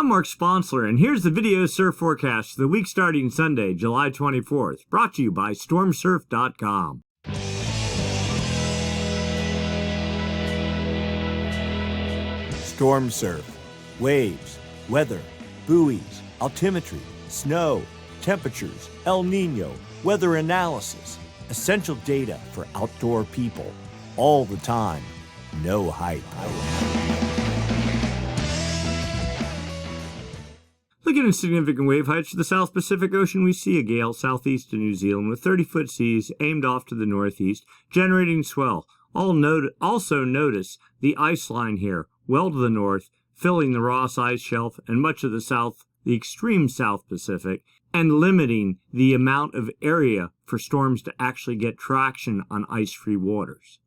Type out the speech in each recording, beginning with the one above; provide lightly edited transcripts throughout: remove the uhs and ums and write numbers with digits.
I'm Mark Sponsler, and here's the video surf forecast for the week starting Sunday, July 24th, brought to you by Stormsurf.com. Stormsurf, waves, weather, buoys, altimetry, snow, temperatures, El Nino, weather analysis, essential data for outdoor people, all the time, no hype. Looking at significant wave heights for the South Pacific Ocean, we see a gale southeast of New Zealand with 30-foot seas aimed off to the northeast, generating swell. Also notice the ice line here, well to the north, filling the Ross Ice Shelf and much of the extreme South Pacific, and limiting the amount of area for storms to actually get traction on ice-free waters.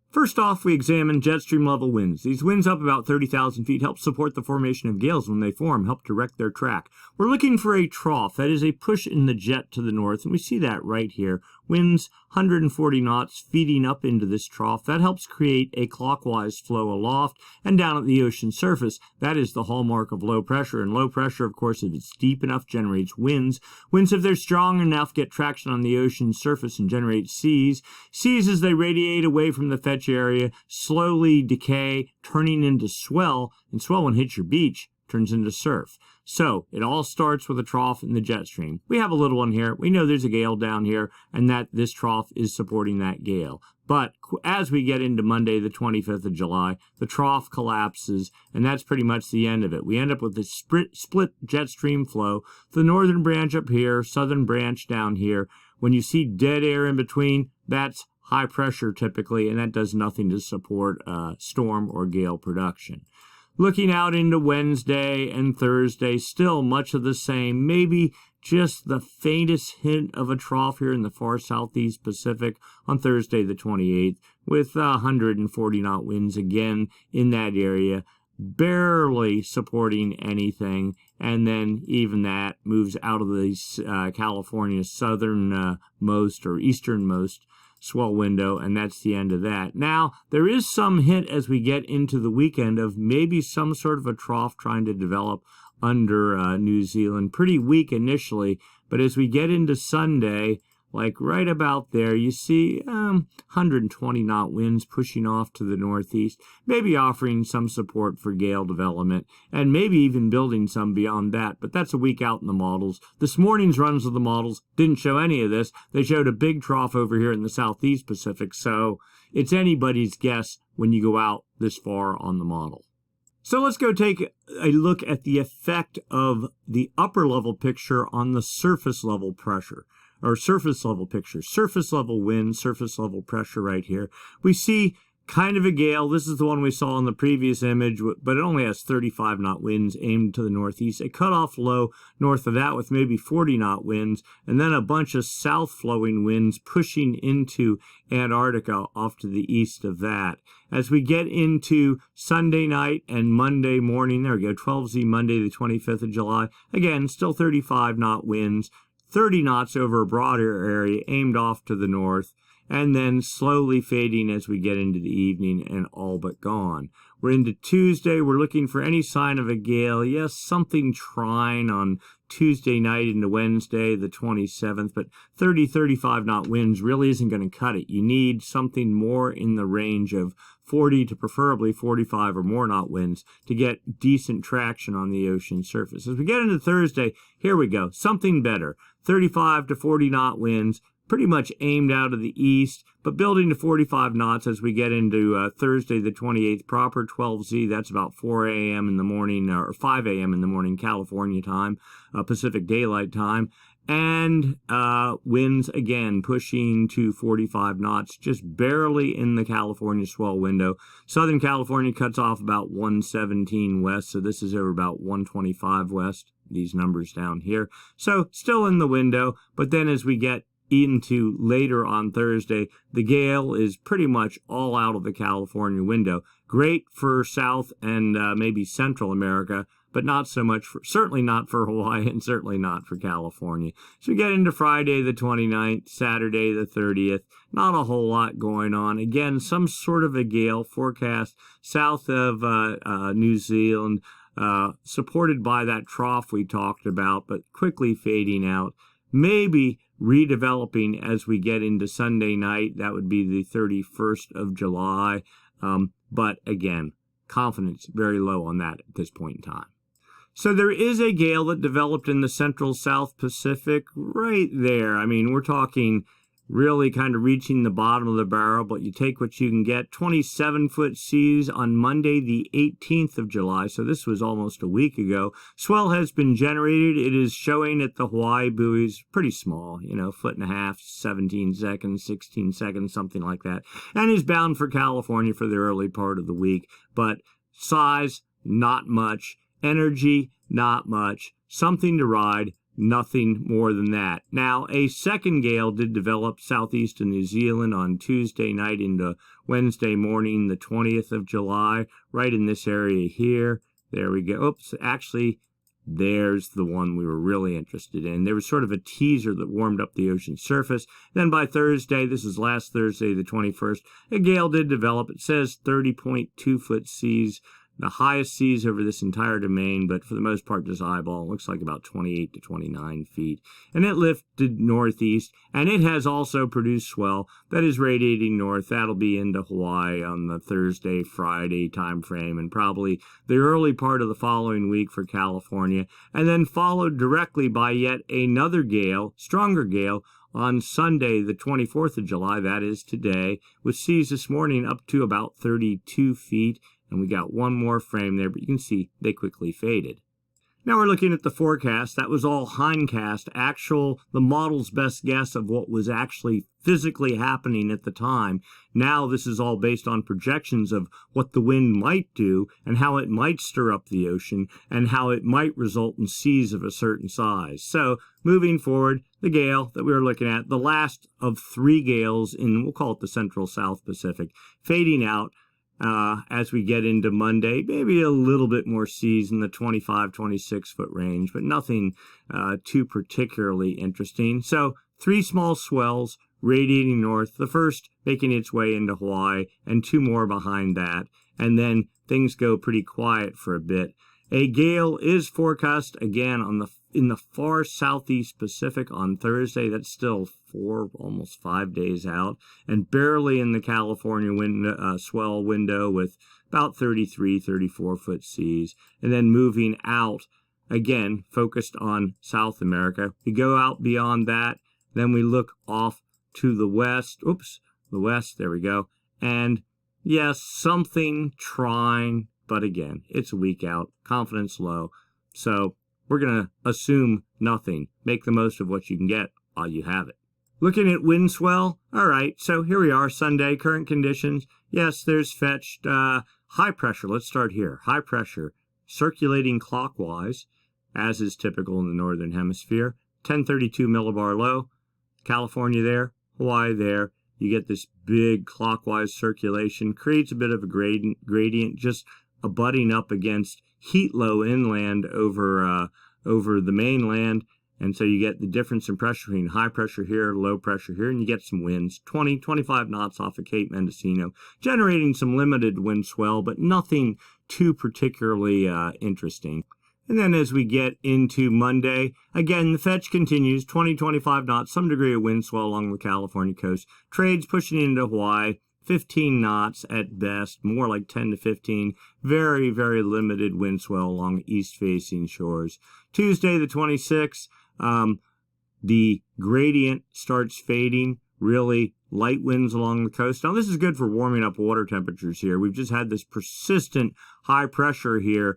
First off, we examine jet stream level winds. These winds up about 30,000 feet help support the formation of gales when they form, help direct their track. We're looking for a trough, that is a push in the jet to the north, and we see that right here. Winds 140 knots feeding up into this trough. That helps create a clockwise flow aloft and down at the ocean surface. That is the hallmark of low pressure, and low pressure, of course, if it's deep enough, generates winds. Winds, if they're strong enough, get traction on the ocean surface and generate seas. Seas, as they radiate away from the fetch area, slowly decay, turning into swell, and swell, when it hits your beach, turns into surf. So it all starts with a trough in the jet stream. We have a little one here. We know there's a gale down here, and that this trough is supporting that gale. But as we get into Monday, the 25th of July, the trough collapses, and that's pretty much the end of it. We end up with a split jet stream flow. The northern branch up here, southern branch down here. When you see dead air in between, that's high pressure typically, and that does nothing to support storm or gale production. Looking out into Wednesday and Thursday, still much of the same, maybe just the faintest hint of a trough here in the far southeast Pacific on Thursday the 28th, with 140 knot winds again in that area, barely supporting anything, and then even that moves out of the California southernmost or easternmost swell window, and that's the end of that. Now, there is some hint as we get into the weekend of maybe some sort of a trough trying to develop under New Zealand. Pretty weak initially, but as we get into Sunday, like right about there, you see 120 knot winds pushing off to the northeast, maybe offering some support for gale development, and maybe even building some beyond that, but that's a week out in the models. This morning's runs of the models didn't show any of this. They showed a big trough over here in the southeast Pacific, so it's anybody's guess when you go out this far on the model. So let's go take a look at the effect of the upper level picture on the surface level pressure. Or surface level picture, surface level wind, surface level pressure right here. We see kind of a gale. This is the one we saw in the previous image, but it only has 35 knot winds aimed to the northeast. A cutoff low north of that with maybe 40 knot winds, and then a bunch of south flowing winds pushing into Antarctica off to the east of that. As we get into Sunday night and Monday morning, there we go, 12Z Monday the 25th of July, again, still 35 knot winds, 30 knots over a broader area aimed off to the north, and then slowly fading as we get into the evening and all but gone. We're into Tuesday. We're looking for any sign of a gale. Yes, something trying on Tuesday night into Wednesday, the 27th, but 30-35 knot winds really isn't going to cut it. You need something more in the range of 40 to preferably 45 or more knot winds to get decent traction on the ocean surface. As we get into Thursday, here we go, something better. 35 to 40 knot winds, pretty much aimed out of the east, but building to 45 knots as we get into Thursday the 28th, proper 12Z. That's about 4 a.m. in the morning, or 5 a.m. in the morning, California time, Pacific Daylight Time. And winds again pushing to 45 knots, just barely in the California swell window. Southern California cuts off about 117 west, so this is over about 125 west, these numbers down here. So still in the window, but then as we get into later on Thursday, the gale is pretty much all out of the California window. Great for South and maybe Central America, but not so much for, certainly not for Hawaii and certainly not for California. So we get into Friday the 29th, Saturday the 30th, not a whole lot going on. Again, some sort of a gale forecast south of New Zealand, supported by that trough we talked about, but quickly fading out, maybe redeveloping as we get into Sunday night. That would be the 31st of July. But again, confidence very low on that at this point in time. So there is a gale that developed in the central South Pacific right there. I mean, we're talking really kind of reaching the bottom of the barrel, but you take what you can get. 27-foot seas on Monday, the 18th of July, so this was almost a week ago. Swell has been generated. It is showing at the Hawaii buoys, pretty small, foot and a half, 17 seconds, 16 seconds, something like that, and is bound for California for the early part of the week. But size, not much. Energy, not much. Something to ride. Nothing more than that. Now, a second gale did develop southeast of New Zealand on Tuesday night into Wednesday morning, the 20th of July, right in this area here. There we go. Oops, actually, there's the one we were really interested in. There was sort of a teaser that warmed up the ocean surface. Then by Thursday, this is last Thursday, the 21st, a gale did develop. It says 30.2-foot seas. The highest seas over this entire domain, but for the most part just eyeball. It looks like about 28 to 29 feet. And it lifted northeast, and it has also produced swell that is radiating north. That'll be into Hawaii on the Thursday, Friday time frame, and probably the early part of the following week for California, and then followed directly by yet another gale, stronger gale, on Sunday, the 24th of July, that is today, with seas this morning up to about 32 feet. And we got one more frame there, but you can see they quickly faded. Now we're looking at the forecast. That was all hindcast, the model's best guess of what was actually physically happening at the time. Now this is all based on projections of what the wind might do and how it might stir up the ocean and how it might result in seas of a certain size. So moving forward, the gale that we were looking at, the last of three gales in, we'll call it the central South Pacific, fading out. As we get into Monday, maybe a little bit more seas in the 25, 26-foot range, but nothing too particularly interesting. So 3 small swells radiating north, the first making its way into Hawaii, and 2 more behind that, and then things go pretty quiet for a bit. A gale is forecast again in the far southeast Pacific on Thursday. That's still 4, almost 5 days out, and barely in the California swell window with about 33, 34-foot seas, and then moving out, again, focused on South America. We go out beyond that, then we look off to the west. The west, there we go. And yes, something trying, but again, it's a week out, confidence low. So we're going to assume nothing. Make the most of what you can get while you have it. Looking at Windswell, all right, so here we are, Sunday, current conditions. Yes, there's fetched high pressure. Let's start here. High pressure, circulating clockwise, as is typical in the northern hemisphere. 1032 millibar low, California there, Hawaii there. You get this big clockwise circulation, creates a bit of a gradient, just abutting up against heat low inland over the mainland. And so you get the difference in pressure between high pressure here, low pressure here, and you get some winds, 20, 25 knots off of Cape Mendocino, generating some limited wind swell, but nothing too particularly interesting. And then as we get into Monday, again, the fetch continues, 20, 25 knots, some degree of wind swell along the California coast. Trades pushing into Hawaii, 15 knots at best, more like 10 to 15. Very, very limited wind swell along east-facing shores. Tuesday, the 26th, the gradient starts fading, really light winds along the coast. Now, this is good for warming up water temperatures here. We've just had this persistent high pressure here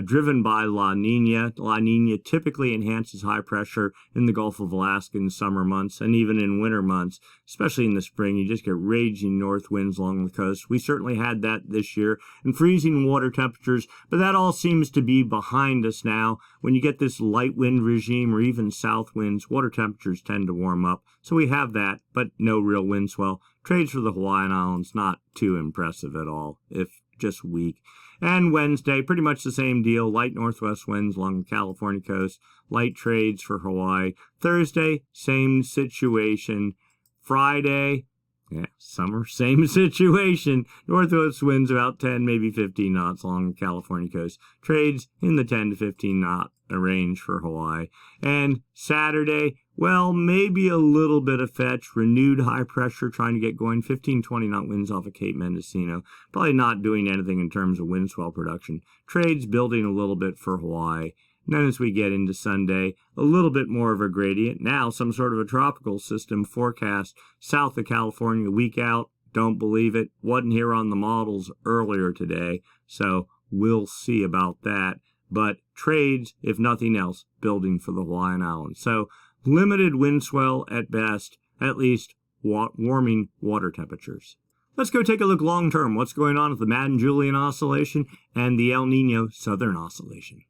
driven by La Niña. La Niña typically enhances high pressure in the Gulf of Alaska in summer months and even in winter months, especially in the spring. You just get raging north winds along the coast. We certainly had that this year, and freezing water temperatures, but that all seems to be behind us now. When you get this light wind regime or even south winds, water temperatures tend to warm up. So we have that, but no real wind swell. Trades for the Hawaiian Islands, not too impressive at all, if just weak. And Wednesday, pretty much the same deal. Light northwest winds along the California coast. Light trades for Hawaii. Thursday, same situation. Friday, Yeah, same situation. Northwest winds about 10, maybe 15 knots along the California coast. Trades in the 10 to 15 knot range for Hawaii. And Saturday, well, maybe a little bit of fetch. Renewed high pressure trying to get going. 15, 20 knot winds off of Cape Mendocino. Probably not doing anything in terms of windswell production. Trades building a little bit for Hawaii. And then as we get into Sunday, a little bit more of a gradient. Now some sort of a tropical system forecast south of California, week out. Don't believe it. Wasn't here on the models earlier today. So we'll see about that. But trades, if nothing else, building for the Hawaiian Islands. So limited wind swell at best, at least warming water temperatures. Let's go take a look long term. What's going on with the Madden Julian Oscillation and the El Nino Southern Oscillation.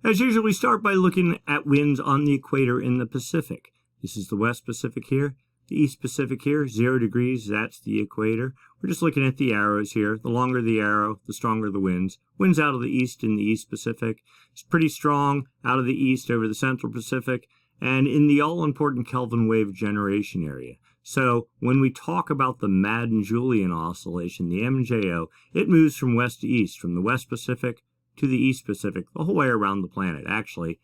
As usual, we start by looking at winds on the equator in the Pacific. This is the West Pacific here, the East Pacific here, 0 degrees, that's the equator. We're just looking at the arrows here. The longer the arrow, the stronger the winds. Winds out of the east in the East Pacific. It's pretty strong out of the east over the Central Pacific and in the all-important Kelvin wave generation area. So when we talk about the Madden Julian Oscillation, the MJO, it moves from west to east, from the West Pacific to the East Pacific, the whole way around the planet. Actually,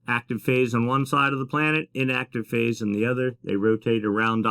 active phase on one side of the planet, inactive phase on the other. They rotate around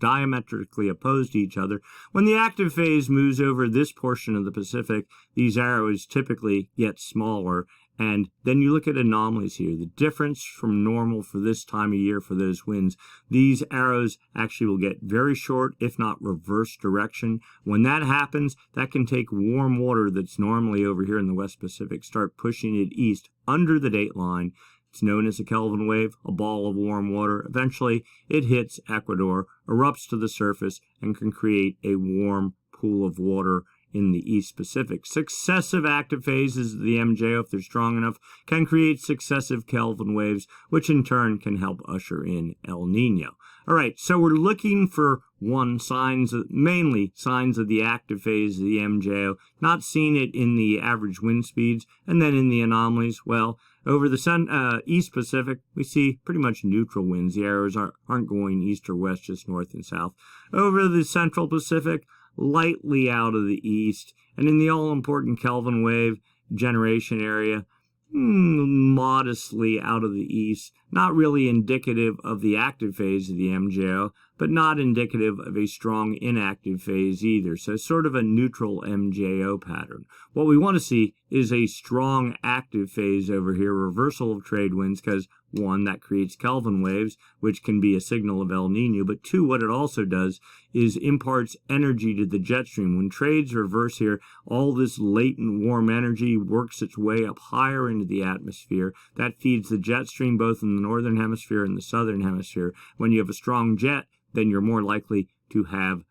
diametrically opposed to each other. When the active phase moves over this portion of the Pacific, these arrows typically get smaller. And then you look at anomalies here, the difference from normal for this time of year for those winds. These arrows actually will get very short, if not reverse direction. When that happens, that can take warm water that's normally over here in the West Pacific, start pushing it east under the date line. It's known as a Kelvin wave, a ball of warm water. Eventually, it hits Ecuador, erupts to the surface, and can create a warm pool of water in the East Pacific. Successive active phases of the MJO, if they're strong enough, can create successive Kelvin waves, which in turn can help usher in El Nino. All right, so we're looking for mainly signs of the active phase of the MJO, not seeing it in the average wind speeds, and then in the anomalies, well, over the East Pacific, we see pretty much neutral winds. The arrows aren't going east or west, just north and south. Over the Central Pacific, lightly out of the east, and in the all-important Kelvin wave generation area, modestly out of the east, not really indicative of the active phase of the MJO, but not indicative of a strong inactive phase either. So sort of a neutral MJO pattern. What we want to see is a strong active phase over here, reversal of trade winds, because one, that creates Kelvin waves, which can be a signal of El Nino, but two, what it also does is imparts energy to the jet stream. When trades reverse here, all this latent warm energy works its way up higher into the atmosphere. That feeds the jet stream both in the northern hemisphere and the southern hemisphere. When you have a strong jet, then you're more likely to have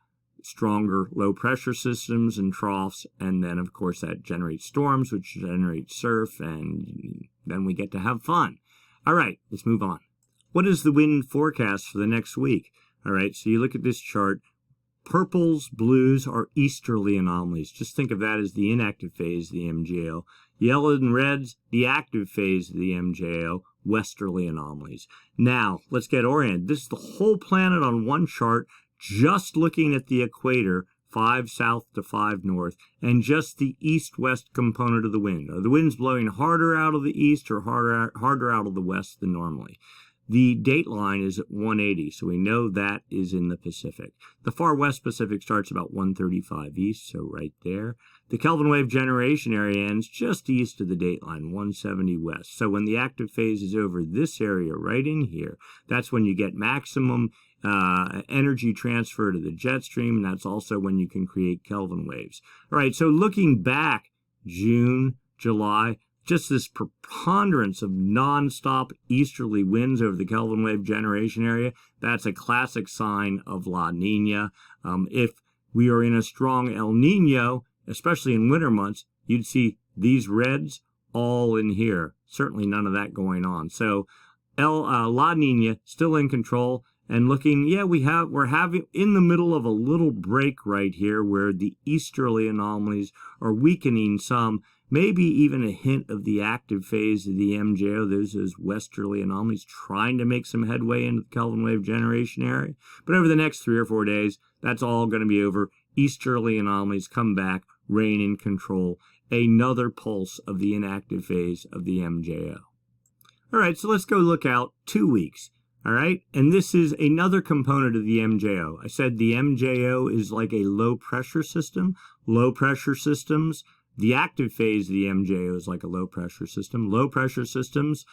stronger low pressure systems and troughs, and then of course that generates storms, which generate surf, and then we get to have fun. All right, let's move on. What is the wind forecast for the next week? All right, so you look at this chart. Purples, blues are easterly anomalies. Just think of that as the inactive phase of the MJO. Yellow and reds, the active phase of the MJO, westerly anomalies. Now, let's get oriented. This is the whole planet on one chart, just looking at the equator, 5 south to 5 north, and just the east-west component of the wind. Are the winds blowing harder out of the east or harder out of the west than normally? The date line is at 180, so we know that is in the Pacific. The far west Pacific starts about 135 east, so right there. The Kelvin wave generation area ends just east of the date line, 170 west. So when the active phase is over this area right in here, that's when you get maximum energy transfer to the jet stream, and that's also when you can create Kelvin waves. All right, so looking back, June, July, just this preponderance of non-stop easterly winds over the Kelvin wave generation area, that's a classic sign of La Niña. If we are in a strong El Nino, especially in winter months, you'd see these reds all in here. Certainly none of that going on. So La Niña still in control. And looking, yeah, we're having in the middle of a little break right here where the easterly anomalies are weakening some. maybe even a hint of the active phase of the MJO, those westerly anomalies trying to make some headway into the Kelvin wave generation area. But over the next 3 or 4 days, that's all going to be over. Easterly anomalies come back, reign in control, another pulse of the inactive phase of the MJO. All right, so let's go look out 2 weeks. All right, and this is another component of the MJO. I said the MJO is like a low pressure system. Low pressure systems, the active phase of the MJO is like a low pressure system. Low pressure systems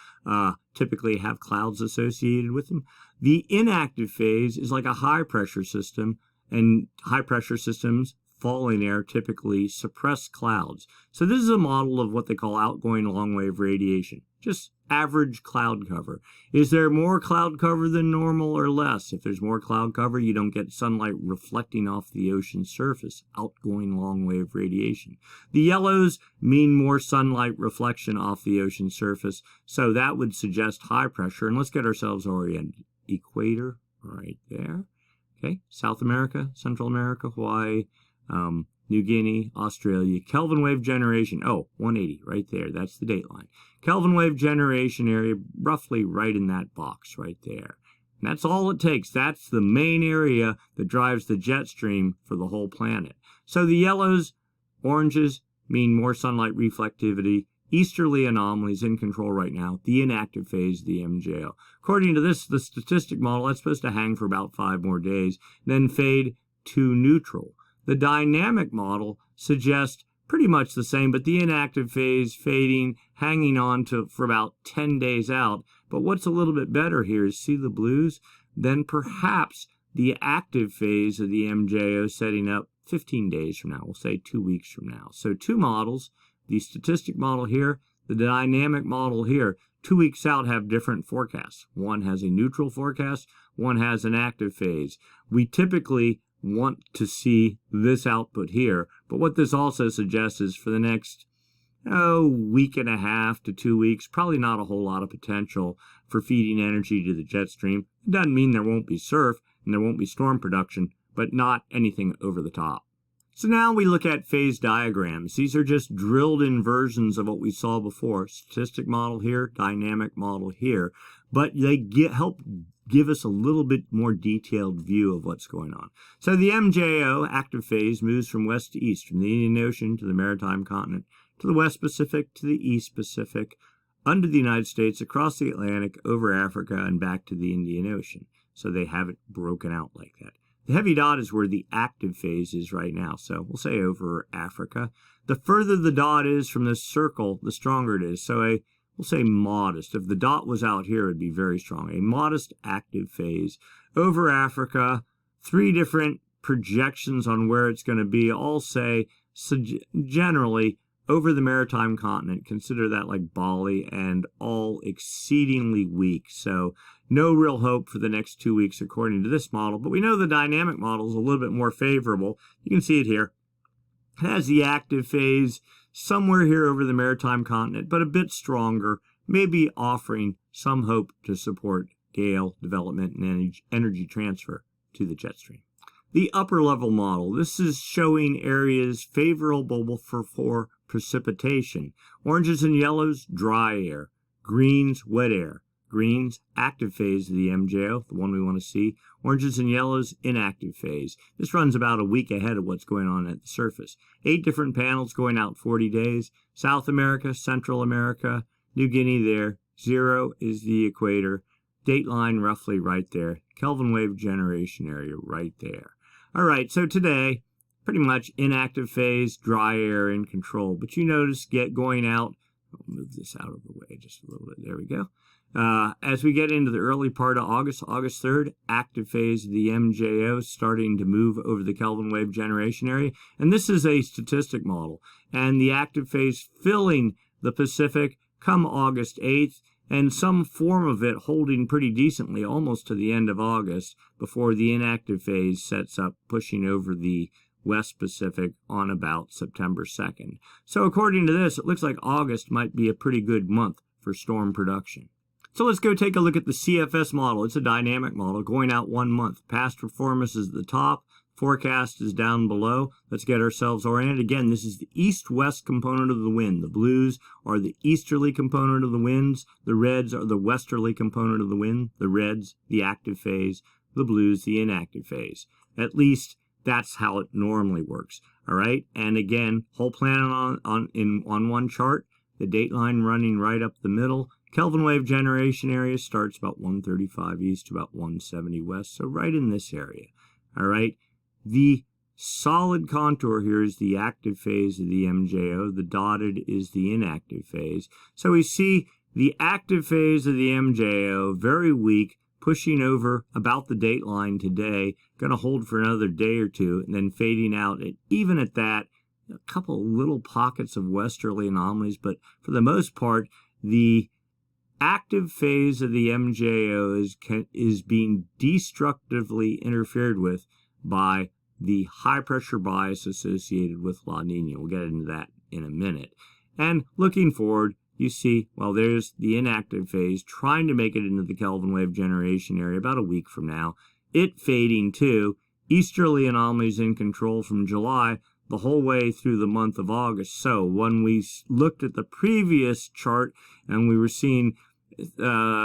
typically have clouds associated with them. The inactive phase is like a high pressure system, and high pressure systems, falling air, typically suppress clouds. So this is a model of what they call outgoing long wave radiation, just average cloud cover. Is there more cloud cover than normal or less? If there's more cloud cover, you don't get sunlight reflecting off the ocean surface, outgoing long wave radiation. The yellows mean more sunlight reflection off the ocean surface, so that would suggest high pressure. And let's get ourselves oriented. Equator, right there. Okay, South America, Central America, Hawaii, New Guinea, Australia, Kelvin wave generation, 180, right there, that's the date line. Kelvin wave generation area, roughly right in that box right there. And that's all it takes. That's the main area that drives the jet stream for the whole planet. So the yellows, oranges mean more sunlight reflectivity, easterly anomalies in control right now, the inactive phase of the MJO. According to this, the statistic model, that's supposed to hang for about 5 more days, then fade to neutral. The dynamic model suggests pretty much the same, but the inactive phase fading, hanging on to for about 10 days out. But what's a little bit better here is, see the blues? Then perhaps the active phase of the MJO setting up 15 days from now, we'll say 2 weeks from now. So 2 models, the statistic model here, the dynamic model here, 2 weeks out have different forecasts. One has a neutral forecast, one has an active phase. We typically want to see this output here, but what this also suggests is for the next week and a half to 2 weeks, probably not a whole lot of potential for feeding energy to the jet stream. It doesn't mean there won't be surf and there won't be storm production, but not anything over the top. So now we look at phase diagrams. These are just drilled in versions of what we saw before. Statistic model here, dynamic model here, but they help give us a little bit more detailed view of what's going on. So the MJO active phase moves from west to east, from the Indian Ocean to the maritime continent, to the West Pacific, to the East Pacific, under the United States, across the Atlantic, over Africa, and back to the Indian Ocean. So they have it broken out like that. The heavy dot is where the active phase is right now, so we'll say over Africa. The further the dot is from this circle, the stronger it is. So we'll say modest. If the dot was out here, it would be very strong. A modest active phase over Africa. 3 different projections on where it's going to be. All say generally over the maritime continent. Consider that like Bali, and all exceedingly weak. So no real hope for the next 2 weeks according to this model. But we know the dynamic model is a little bit more favorable. You can see it here. It has the active phase somewhere here over the maritime continent, but a bit stronger, maybe offering some hope to support gale development and energy transfer to the jet stream. The upper level model, this is showing areas favorable for precipitation. Oranges and yellows, dry air. Greens, wet air. Greens, active phase of the MJO, the one we want to see. Oranges and yellows, inactive phase. This runs about a week ahead of what's going on at the surface. 8 different panels going out 40 days. South America, Central America, New Guinea there. 0 is the equator. Date line roughly right there. Kelvin wave generation area right there. All right, so today, pretty much inactive phase, dry air in control. But you notice going out, I'll move this out of the way just a little bit. There we go. As we get into the early part of August 3rd, active phase of the MJO starting to move over the Kelvin wave generation area. And this is a statistic model. And the active phase filling the Pacific come August 8th, and some form of it holding pretty decently almost to the end of August before the inactive phase sets up, pushing over the West Pacific on about September 2nd. So according to this, it looks like August might be a pretty good month for storm production. So let's go take a look at the CFS model. It's a dynamic model going out 1 month. Past performance is at the top, Forecast is down below. Let's get ourselves oriented. Again, this is the east-west component of the wind. The blues are the easterly component of the winds. The reds are the westerly component of the wind. The reds, the active phase. The blues, the inactive phase. At least that's how it normally works. All right. And again, whole planet on one chart. The date line running right up the middle. Kelvin wave generation area starts about 135 east to about 170 west. So right in this area. All right. The solid contour here is the active phase of the MJO. The dotted is the inactive phase. So we see the active phase of the MJO, very weak, pushing over about the date line today, going to hold for another day or two, and then fading out. And even at that, a couple of little pockets of westerly anomalies, but for the most part, the active phase of the MJO is being destructively interfered with by the high pressure bias associated with La Niña. We'll get into that in a minute. And looking forward, you see, well, there's the inactive phase trying to make it into the Kelvin wave generation area about a week from now. It fading too. Easterly anomalies in control from July the whole way through the month of August. So when we looked at the previous chart and we were seeing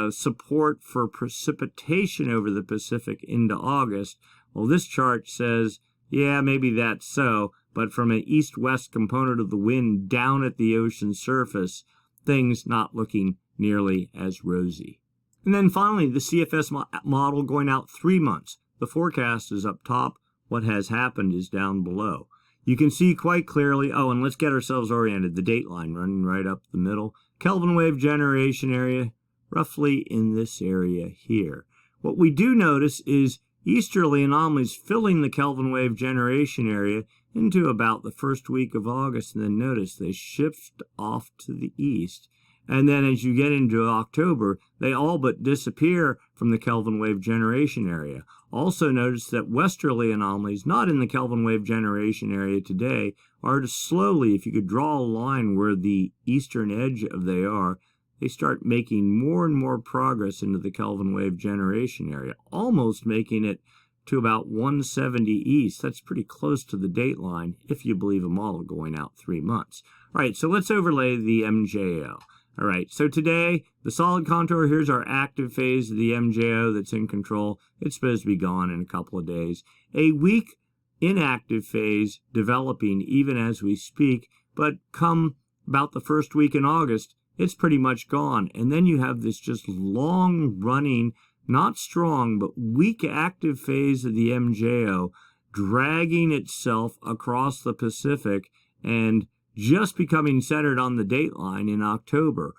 support for precipitation over the Pacific into August, well, this chart says, yeah, maybe that's so, but from an east-west component of the wind down at the ocean surface, things not looking nearly as rosy. And then finally, the CFS model going out 3 months. The forecast is up top. What has happened is down below. You can see quite clearly, oh, and let's get ourselves oriented, the date line running right up the middle. Kelvin wave generation area, roughly in this area here. What we do notice is easterly anomalies filling the Kelvin wave generation area into about the first week of August, and then notice they shift off to the east. And then as you get into October, they all but disappear from the Kelvin wave generation area. Also notice that westerly anomalies, not in the Kelvin wave generation area today, are to slowly, if you could draw a line where the eastern edge of they are, they start making more and more progress into the Kelvin wave generation area, almost making it to about 170 east. That's pretty close to the date line, if you believe a model going out 3 months. All right, so let's overlay the MJO. All right, so today, the solid contour, here's our active phase of the MJO that's in control. It's supposed to be gone in a couple of days. A weak inactive phase developing even as we speak, but come about the first week in August, it's pretty much gone. And then you have this just long-running, not strong, but weak active phase of the MJO dragging itself across the Pacific and just becoming centered on the date line in October,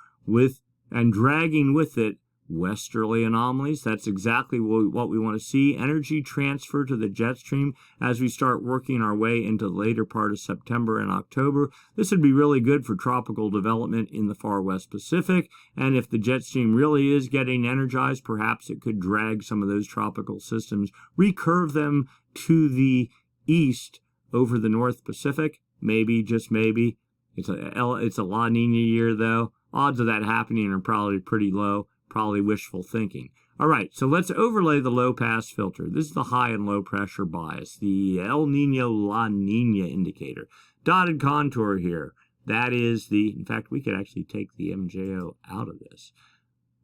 and dragging with it westerly anomalies. That's exactly what we want to see. Energy transfer to the jet stream as we start working our way into the later part of September and October. This would be really good for tropical development in the far west Pacific. And if the jet stream really is getting energized, perhaps it could drag some of those tropical systems, recurve them to the east over the North Pacific. Maybe, just maybe. It's a La Niña year, though. Odds of that happening are probably pretty low, probably wishful thinking. All right, so let's overlay the low-pass filter. This is the high and low pressure bias, the El Nino La Niña indicator. Dotted contour here. That is in fact, we could actually take the MJO out of this.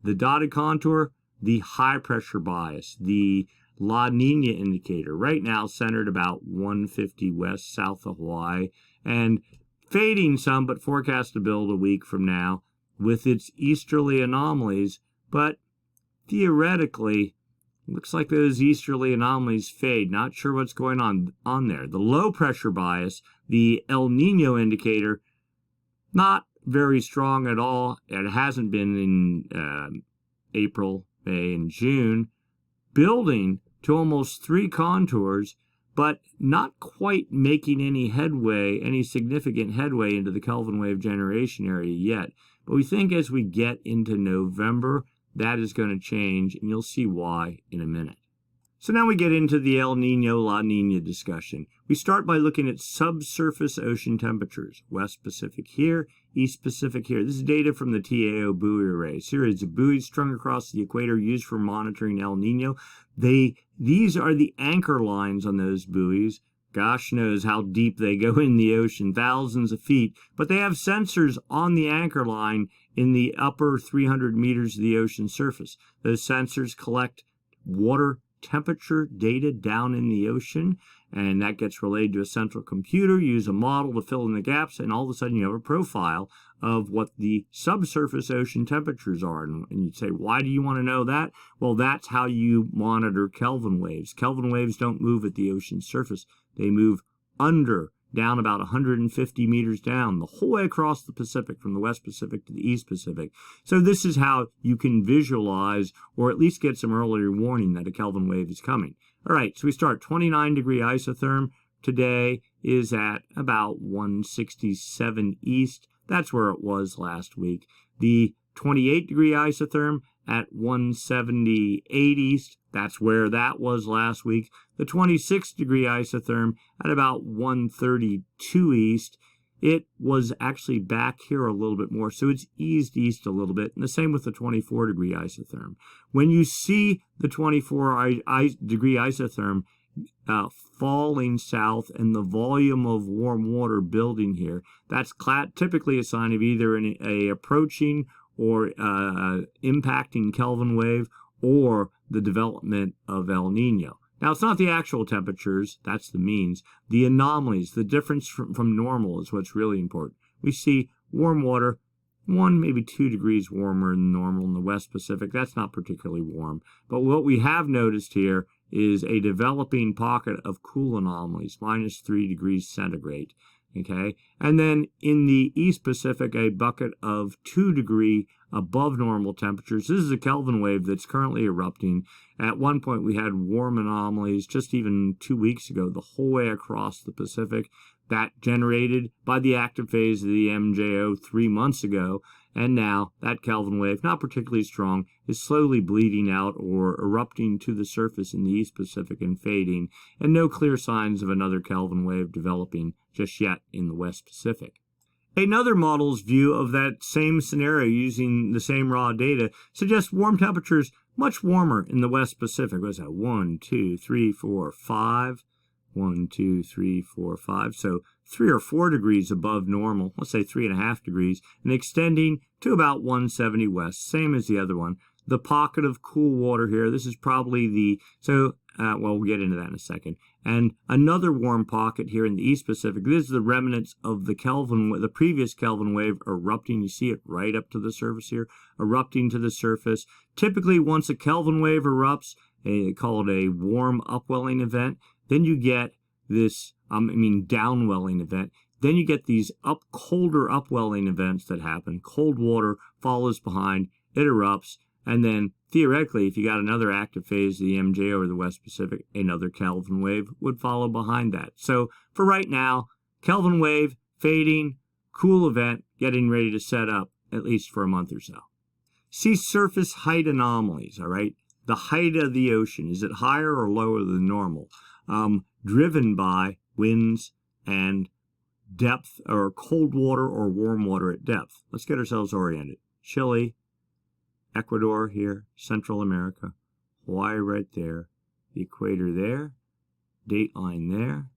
The dotted contour, the high pressure bias, the La Niña indicator, right now centered about 150 west south of Hawaii, and fading some, but forecast to build a week from now with its easterly anomalies. But theoretically, looks like those easterly anomalies fade. Not sure what's going on there. The low pressure bias, the El Nino indicator, not very strong at all. It hasn't been in April, May, and June. Building to almost 3 contours, but not quite making any headway, any significant headway into the Kelvin wave generation area yet. But we think as we get into November, that is going to change, and you'll see why in a minute. So now we get into the El Nino, La Niña discussion. We start by looking at subsurface ocean temperatures. West Pacific here, East Pacific here. This is data from the TAO buoy array. Series of buoys strung across the equator used for monitoring El Nino. These are the anchor lines on those buoys. Gosh knows how deep they go in the ocean, thousands of feet. But they have sensors on the anchor line in the upper 300 meters of the ocean surface. Those sensors collect water temperature data down in the ocean, and that gets relayed to a central computer. Use a model to fill in the gaps, and all of a sudden you have a profile of what the subsurface ocean temperatures are. And you'd say, why do you want to know that? Well, that's how you monitor Kelvin waves. Kelvin waves don't move at the ocean surface. They move down about 150 meters down, the whole way across the Pacific, from the West Pacific to the East Pacific. So this is how you can visualize, or at least get some earlier warning that a Kelvin wave is coming. All right, so we start 29-degree isotherm. Today is at about 167 east. That's where it was last week. The 28-degree isotherm at 178 east. That's where that was last week. The 26-degree isotherm at about 132 east. It was actually back here a little bit more, so it's eased east a little bit. And the same with the 24-degree isotherm. When you see the 24-degree isotherm falling south and the volume of warm water building here, that's typically a sign of either an approaching or impacting Kelvin wave, or the development of El Nino. Now, it's not the actual temperatures, that's the means. The anomalies, the difference from normal is what's really important. We see warm water, 1, maybe 2 degrees warmer than normal in the West Pacific. That's not particularly warm. But what we have noticed here is a developing pocket of cool anomalies, -3 degrees centigrade. Okay, and then in the East Pacific, a bucket of 2 degree above normal temperatures. This is a Kelvin wave that's currently erupting. At one point, we had warm anomalies just even 2 weeks ago, the whole way across the Pacific. That generated by the active phase of the MJO 3 months ago. And now that Kelvin wave, not particularly strong, is slowly bleeding out or erupting to the surface in the East Pacific and fading, and no clear signs of another Kelvin wave developing just yet in the West Pacific. Another model's view of that same scenario using the same raw data suggests warm temperatures much warmer in the West Pacific. What is that? 1, 2, 3, 4, 5. 1, 2, 3, 4, 5. So 3 or 4 degrees above normal, let's say 3.5 degrees, and extending to about 170 west, same as the other one. The pocket of cool water here, this is probably we'll get into that in a second. And another warm pocket here in the East Pacific. This is the remnants of the previous Kelvin wave erupting. You see it right up to the surface here, erupting to the surface. Typically, once a Kelvin wave erupts, they call it a warm upwelling event. Then you get this, downwelling event. Then you get these colder upwelling events that happen. Cold water follows behind, it erupts, and then theoretically, if you got another active phase of the MJO or the West Pacific, another Kelvin wave would follow behind that. So for right now, Kelvin wave, fading, cool event, getting ready to set up, at least for a month or so. Sea surface height anomalies, all right? The height of the ocean, is it higher or lower than normal? Driven by winds and depth, or cold water or warm water at depth. Let's get ourselves oriented. Chile, Ecuador here, Central America, Hawaii right there, the equator there, dateline there,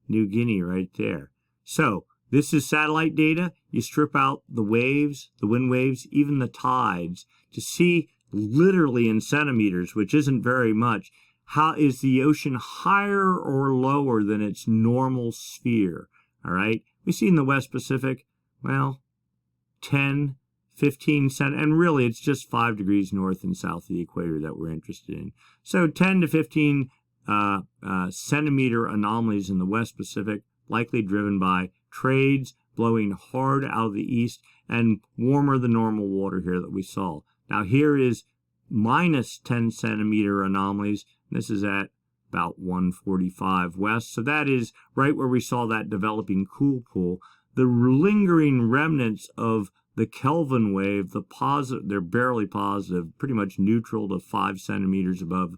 New Guinea right there. So this is satellite data. You strip out the waves, the wind waves, even the tides, to see literally in centimeters, which isn't very much, how is the ocean higher or lower than its normal sphere? All right. We see in the West Pacific, 10, 15 and really it's just 5 degrees north and south of the equator that we're interested in. So 10 to 15 centimeter anomalies in the West Pacific, likely driven by trades blowing hard out of the east and warmer than normal water here that we saw. Now here is minus 10 centimeter anomalies. This is at about 145 west. So that is right where we saw that developing cool pool. The lingering remnants of the Kelvin wave, they're barely positive, pretty much neutral to 5 centimeters above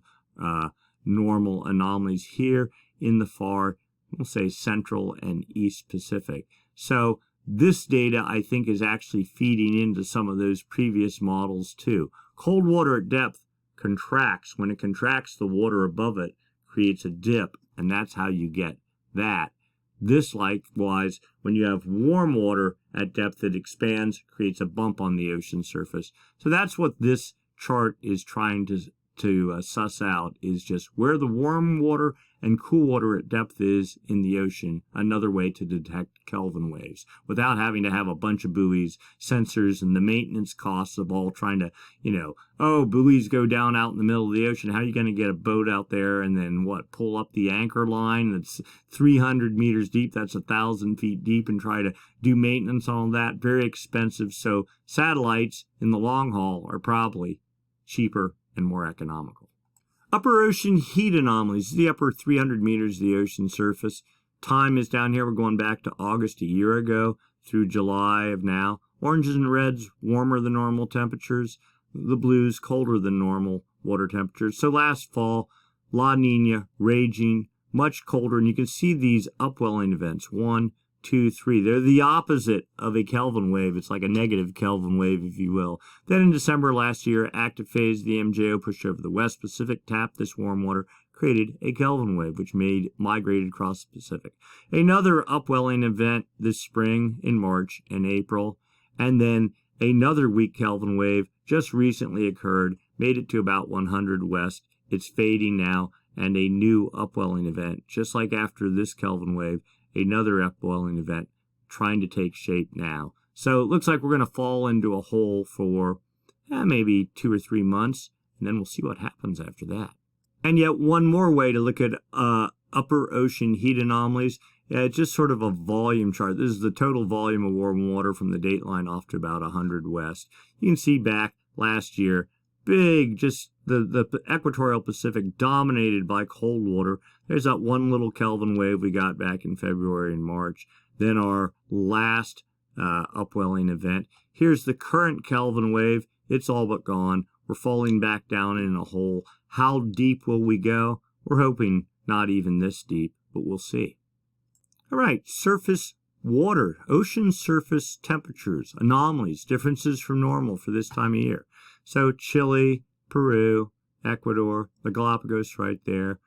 normal anomalies here in the far, we'll say, central and east Pacific. So this data, I think, is actually feeding into some of those previous models too. Cold water at depth contracts. When it contracts, the water above it creates a dip, and that's how you get that. This, likewise, when you have warm water at depth, it expands, creates a bump on the ocean surface. So that's what this chart is trying to suss out, is just where the warm water and cool water at depth is in the ocean, another way to detect Kelvin waves without having to have a bunch of buoys, sensors, and the maintenance costs of all trying to, oh, buoys go down out in the middle of the ocean. How are you going to get a boat out there and then pull up the anchor line that's 300 meters deep, that's 1,000 feet deep, and try to do maintenance on all that? Very expensive. So satellites in the long haul are probably cheaper and more economical. Upper ocean heat anomalies, the upper 300 meters of the ocean surface. Time is down here. We're going back to August a year ago through July of now. Oranges and reds, warmer than normal temperatures. The blues, colder than normal water temperatures. So last fall, La Niña, raging, much colder. And you can see these upwelling events. 1, 2, 3. They're the opposite of a Kelvin wave. It's like a negative Kelvin wave, if you will. Then in December last year, active phase of the MJO pushed over the West Pacific, tapped this warm water, created a Kelvin wave, which migrated across the Pacific. Another upwelling event this spring in March and April, and then another weak Kelvin wave just recently occurred, made it to about 100 west. It's fading now, and a new upwelling event, just like after this Kelvin wave, another upwelling event trying to take shape now. So it looks like we're going to fall into a hole for maybe 2 or 3 months, and then we'll see what happens after that. And yet one more way to look at upper ocean heat anomalies, it's just sort of a volume chart. This is the total volume of warm water from the date line off to about 100 west. You can see back last year, big, just the equatorial Pacific dominated by cold water. There's that one little Kelvin wave we got back in February and March. Then our last upwelling event. Here's the current Kelvin wave. It's all but gone. We're falling back down in a hole. How deep will we go? We're hoping not even this deep, but we'll see. All right, surface water, ocean surface temperatures, anomalies, differences from normal for this time of year. So Chile, Peru, Ecuador, the Galapagos right there,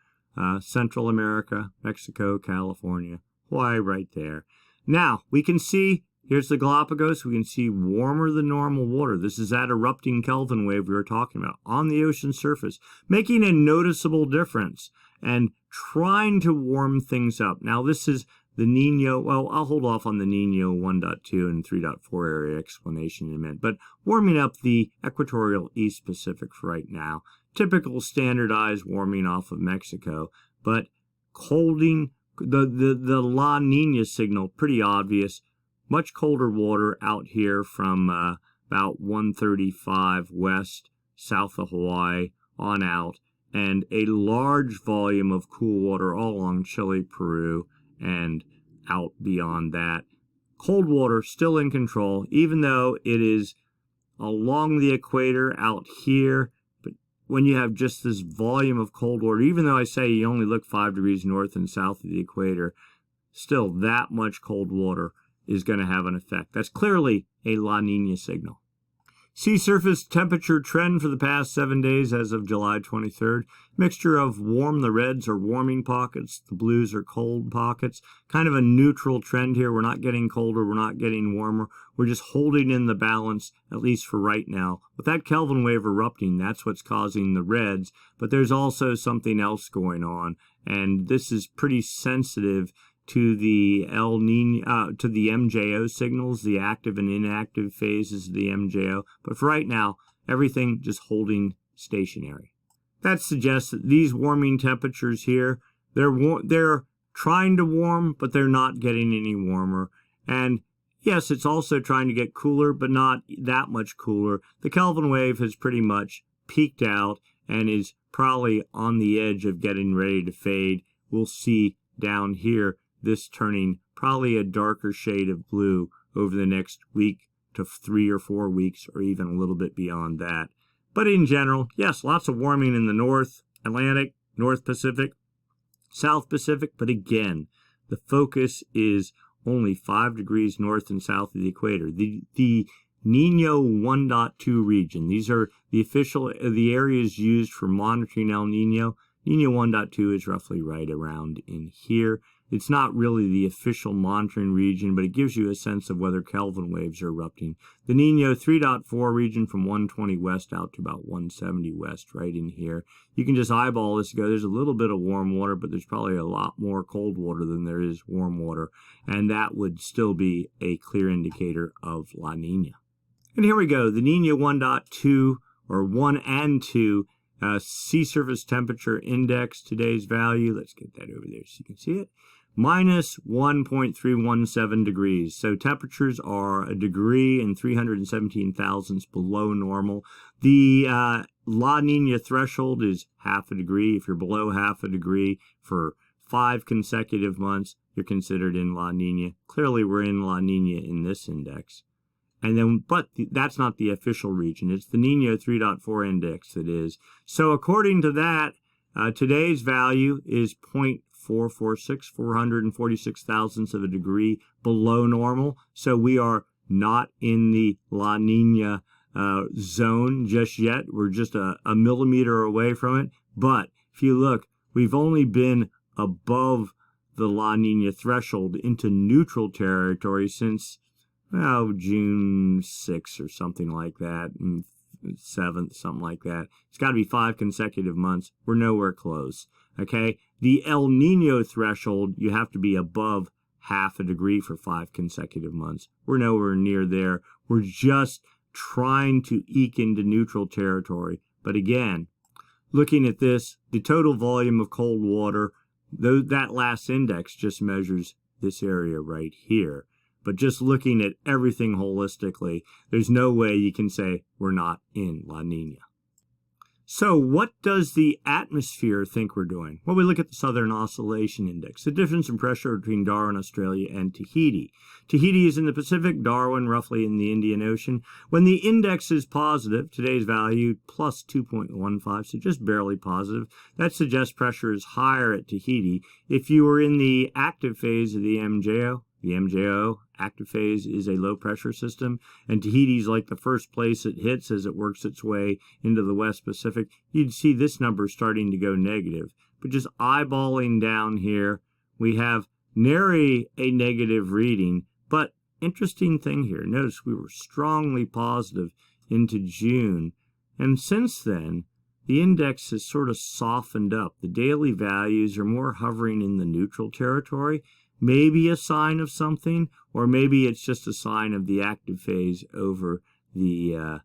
Central America, Mexico, California, Hawaii right there. Now, we can see, here's the Galapagos, we can see warmer than normal water. This is that erupting Kelvin wave we were talking about on the ocean surface, making a noticeable difference and trying to warm things up. Now, this is the Nino, well, I'll hold off on the Nino 1.2 and 3.4 area explanation in a minute, but warming up the equatorial East Pacific for right now. Typical standardized warming off of Mexico, but colding, the La Niña signal, pretty obvious. Much colder water out here from about 135 west, south of Hawaii, on out, and a large volume of cool water all along Chile, Peru, and out beyond that. Cold water still in control, even though it is along the equator out here. But when you have just this volume of cold water, even though I say you only look 5 degrees north and south of the equator, still that much cold water is going to have an effect. That's clearly a La Niña signal. Sea surface temperature trend for the past 7 days as of July 23rd. Mixture of warm, the reds are warming pockets, the blues are cold pockets. Kind of a neutral trend here. We're not getting colder, we're not getting warmer. We're just holding in the balance, at least for right now. With that Kelvin wave erupting, that's what's causing the reds. But there's also something else going on, and this is pretty sensitive to the El Nino, to the MJO signals, the active and inactive phases of the MJO. But for right now, everything just holding stationary. That suggests that these warming temperatures here, they're trying to warm, but they're not getting any warmer. And yes, it's also trying to get cooler, but not that much cooler. The Kelvin wave has pretty much peaked out and is probably on the edge of getting ready to fade. We'll see down here this turning probably a darker shade of blue over the next week to 3 or 4 weeks, or even a little bit beyond that. But in general, yes, lots of warming in the North Atlantic, North Pacific, South Pacific, but again, the focus is only 5 degrees north and south of the equator. The Nino 1.2 region, these are the areas used for monitoring El Nino. Nino 1.2 is roughly right around in here. It's not really the official monitoring region, but it gives you a sense of whether Kelvin waves are erupting. The Nino 3.4 region from 120 west out to about 170 west, right in here. You can just eyeball this and go, there's a little bit of warm water, but there's probably a lot more cold water than there is warm water, and that would still be a clear indicator of La Niña. And here we go, the Nino 1.2, or 1 and 2, sea surface temperature index, today's value. Let's get that over there so you can see it. Minus 1.317 degrees. So temperatures are a degree and 317 thousandths below normal. The La Niña threshold is half a degree. If you're below half a degree for 5 consecutive months, you're considered in La Niña. Clearly, we're in La Niña in this index. And then, but that's not the official region. It's the Nino 3.4 index that is. So according to that, today's value is 0.446, 446 thousandths of a degree below normal. So we are not in the La Niña zone just yet. We're just a millimeter away from it. But if you look, we've only been above the La Niña threshold into neutral territory since June 6th or something like that, 7th, something like that. It's got to be 5 consecutive months. We're nowhere close, okay? The El Nino threshold, you have to be above half a degree for 5 consecutive months. We're nowhere near there. We're just trying to eke into neutral territory. But again, looking at this, the total volume of cold water, that last index just measures this area right here. But just looking at everything holistically, there's no way you can say we're not in La Niña. So what does the atmosphere think we're doing? Well, we look at the Southern Oscillation Index, the difference in pressure between Darwin, Australia, and Tahiti. Tahiti is in the Pacific, Darwin roughly in the Indian Ocean. When the index is positive, today's value plus 2.15, so just barely positive, that suggests pressure is higher at Tahiti. If you were in the active phase of the MJO active phase is a low pressure system, and Tahiti's like the first place it hits as it works its way into the West Pacific. You'd see this number starting to go negative. But just eyeballing down here, we have nary a negative reading. But interesting thing here, notice we were strongly positive into June, and since then the index has sort of softened up. The daily values are more hovering in the neutral territory. Maybe a sign of something, or maybe it's just a sign of the active phase over the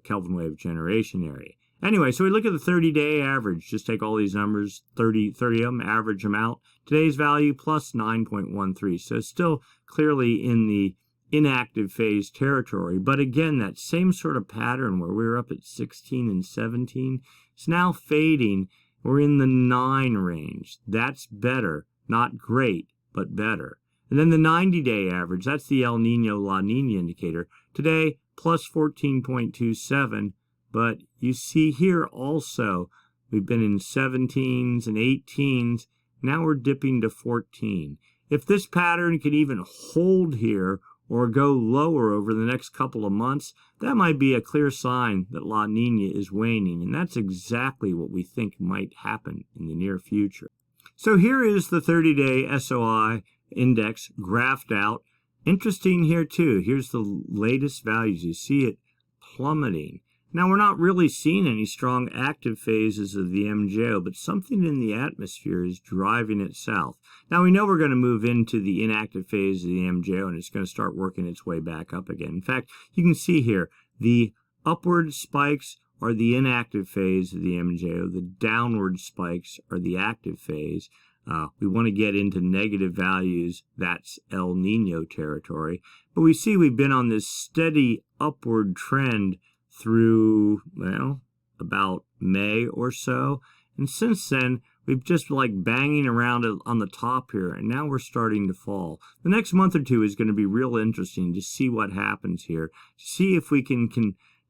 Kelvin wave generation area. Anyway, so we look at the 30-day average. Just take all these numbers, 30 of them, average them out. Today's value plus 9.13. So it's still clearly in the inactive phase territory. But again, that same sort of pattern where we were up at 16 and 17, it's now fading. We're in the 9 range. That's better. Not great, but better. And then the 90-day average, that's the El Nino La Niña indicator. Today, plus 14.27, but you see here also, we've been in 17s and 18s. Now we're dipping to 14. If this pattern can even hold here or go lower over the next couple of months, that might be a clear sign that La Niña is waning, and that's exactly what we think might happen in the near future. So here is the 30-day SOI index graphed out. Interesting here too. Here's the latest values. You see it plummeting. Now we're not really seeing any strong active phases of the MJO, but something in the atmosphere is driving it south. Now we know we're going to move into the inactive phase of the MJO, and it's going to start working its way back up again. In fact, you can see here the upward spikes are the inactive phase of the MJO. The downward spikes are the active phase. We want to get into negative values. That's El Nino territory. But we see we've been on this steady upward trend through, well, about May or so. And since then, we've just like banging around on the top here, and now we're starting to fall. The next month or two is going to be real interesting to see what happens here, to see if we can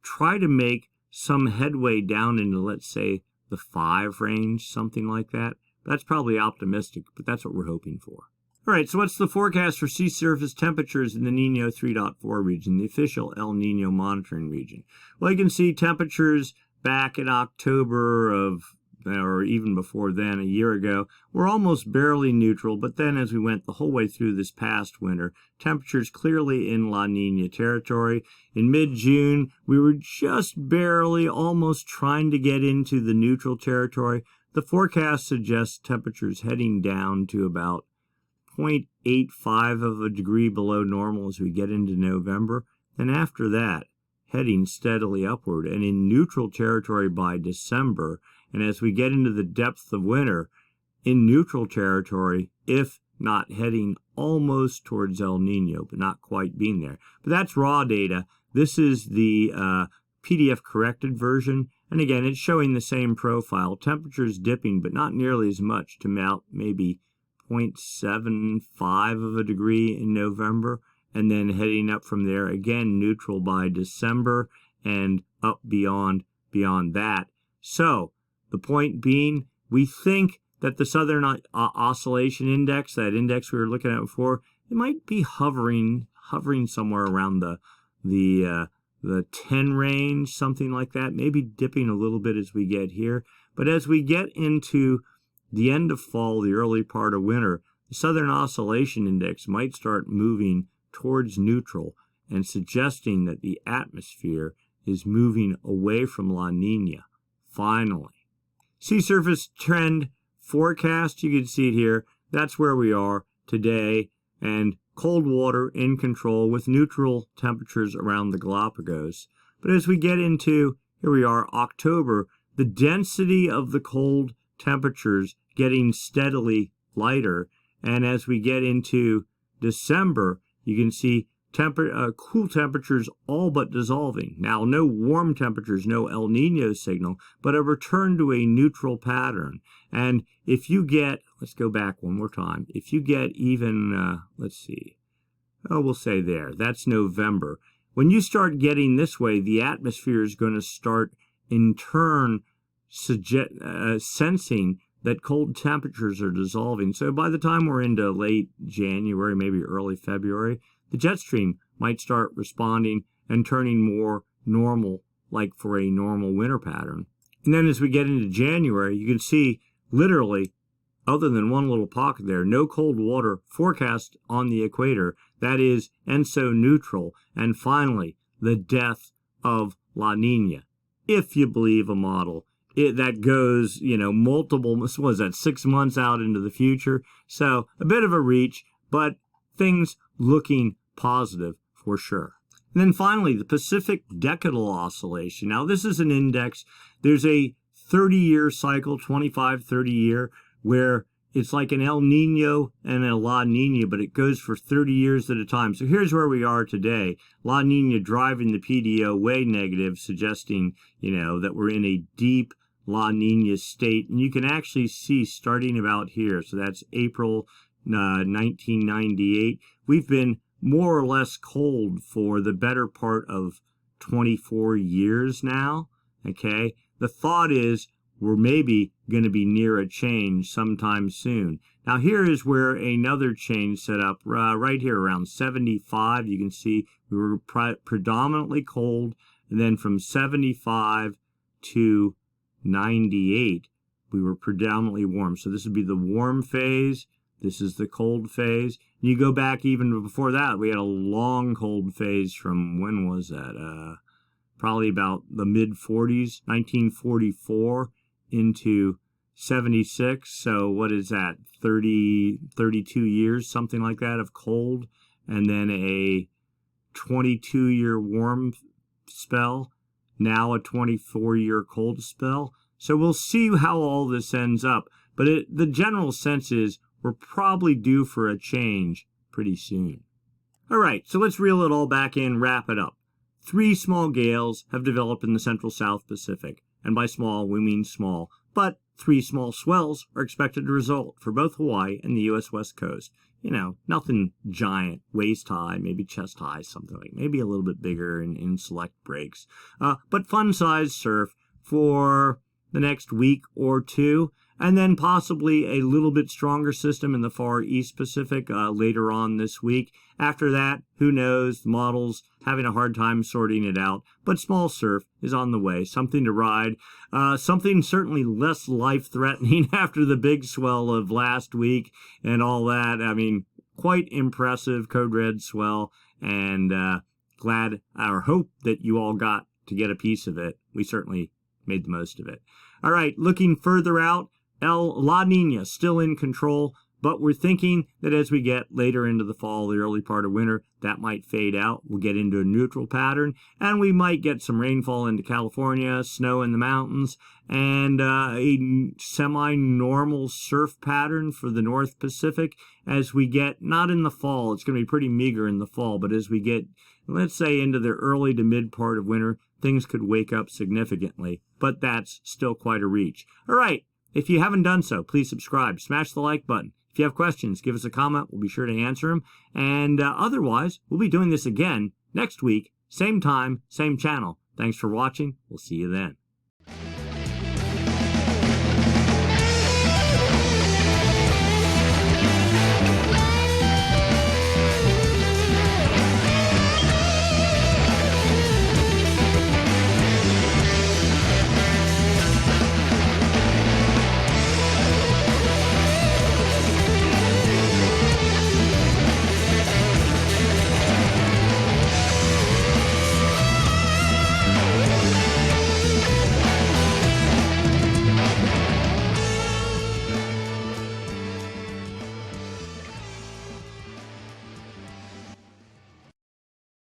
try to make some headway down into, let's say, the 5 range, something like that. That's probably optimistic, but that's what we're hoping for. All right, so what's the forecast for sea surface temperatures in the Nino 3.4 region, the official El Nino monitoring region? Well, you can see temperatures back in October of, or even before then, a year ago, were almost barely neutral, but then as we went the whole way through this past winter, temperatures clearly in La Niña territory. In mid-June, we were just barely almost trying to get into the neutral territory. The forecast suggests temperatures heading down to about 0.85 of a degree below normal as we get into November. Then after that, heading steadily upward and in neutral territory by December. And as we get into the depth of winter, in neutral territory, if not heading almost towards El Nino, but not quite being there. But that's raw data. This is the PDF corrected version. And again, it's showing the same profile. Temperatures dipping, but not nearly as much, to about maybe 0.75 of a degree in November. And then heading up from there, again, neutral by December and up beyond that. So, the point being, we think that the Southern Oscillation Index, that index we were looking at before, it might be hovering somewhere around the 10 range, something like that, maybe dipping a little bit as we get here. But as we get into the end of fall, the early part of winter, the Southern Oscillation Index might start moving towards neutral and suggesting that the atmosphere is moving away from La Niña, finally. Sea surface trend forecast, you can see it here. That's where we are today, and cold water in control with neutral temperatures around the Galapagos. But as we get into, here we are, October, the density of the cold temperatures getting steadily lighter, and as we get into December, you can see cool temperatures all but dissolving. Now, no warm temperatures, no El Nino signal, but a return to a neutral pattern. And if you get, let's go back one more time, if you get even, let's see, we'll say there, that's November. When you start getting this way, the atmosphere is going to start in turn sensing that cold temperatures are dissolving. So by the time we're into late January, maybe early February, the jet stream might start responding and turning more normal, like for a normal winter pattern. And then as we get into January, you can see literally, other than one little pocket there, no cold water forecast on the equator. That is ENSO neutral. And finally, the death of La Niña, if you believe a model. That goes, multiple, what was that, 6 months out into the future. So a bit of a reach, but things looking positive for sure. And then finally, the Pacific Decadal Oscillation. Now, this is an index. There's a 30-year cycle, 25, 30-year, where it's like an El Nino and a La Niña, but it goes for 30 years at a time. So here's where we are today. La Niña driving the PDO way negative, suggesting, that we're in a deep La Niña state. And you can actually see starting about here, so that's April 1998, we've been more or less cold for the better part of 24 years now, okay? The thought is we're maybe going to be near a change sometime soon. Now here is where another change set up right here around 75. You can see we were predominantly cold, and then from 75 to 98, we were predominantly warm. So this would be the warm phase. This is the cold phase. You go back even before that, we had a long cold phase from, when was that? Probably about the mid-40s, 1944 into 76. So what is that? 32 years, something like that, of cold. And then a 22-year warm spell. Now a 24-year cold spell. So we'll see how all this ends up. But the general sense is we're probably due for a change pretty soon. All right, so let's reel it all back in, wrap it up. 3 small gales have developed in the central South Pacific. And by small, we mean small. But 3 small swells are expected to result for both Hawaii and the U.S. West Coast. Nothing giant, waist high, maybe chest high, something like, maybe a little bit bigger in select breaks. But fun-sized surf for the next week or two, and then possibly a little bit stronger system in the far East Pacific later on this week. After that, who knows? The model's having a hard time sorting it out, but small surf is on the way. Something to ride. Something certainly less life-threatening after the big swell of last week and all that. I mean, quite impressive code red swell, and glad or hope that you all got to get a piece of it. We certainly made the most of it. All right, looking further out, La Niña still in control, but we're thinking that as we get later into the fall, the early part of winter, that might fade out. We'll get into a neutral pattern, and we might get some rainfall into California, snow in the mountains, and a semi-normal surf pattern for the North Pacific as we get, not in the fall, it's going to be pretty meager in the fall, but as we get, let's say, into the early to mid part of winter, things could wake up significantly, but that's still quite a reach. All right, if you haven't done so, please subscribe, smash the like button. If you have questions, give us a comment. We'll be sure to answer them. And otherwise, we'll be doing this again next week, same time, same channel. Thanks for watching. We'll see you then.